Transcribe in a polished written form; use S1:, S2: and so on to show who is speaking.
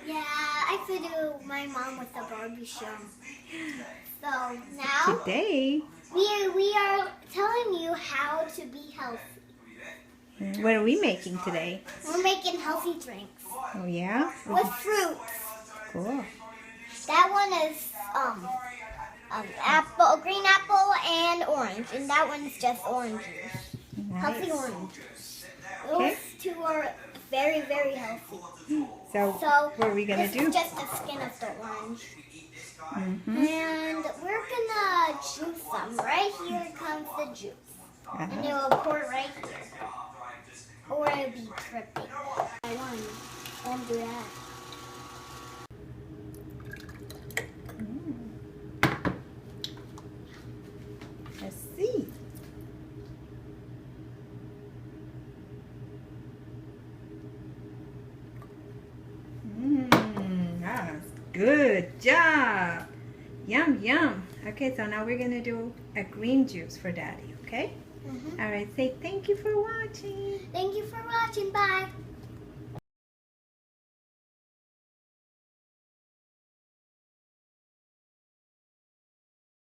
S1: Yeah, I could do my mom with the Barbie show. So now
S2: Today,
S1: we are telling you how to be healthy.
S2: what are we making today?
S1: We're making healthy drinks
S2: Oh yeah?
S1: with fruits.
S2: Cool.
S1: That one is apple, green apple, and orange, and that one's just orange juice.
S2: Nice.
S1: Healthy orange juice.
S2: Okay.
S1: Those two are very, very healthy.
S2: So what are we gonna
S1: this
S2: do?
S1: is just the skin of the orange.
S2: Mm-hmm.
S1: And we're gonna juice them. Right here comes the juice. And it will pour right here. Or it'll be dripping. Don't do that.
S2: Let's see. That's good job. Yum, yum. Okay, so now we're going to do a green juice for Daddy, okay? All right, say thank you for watching.
S1: Thank you for watching. Bye.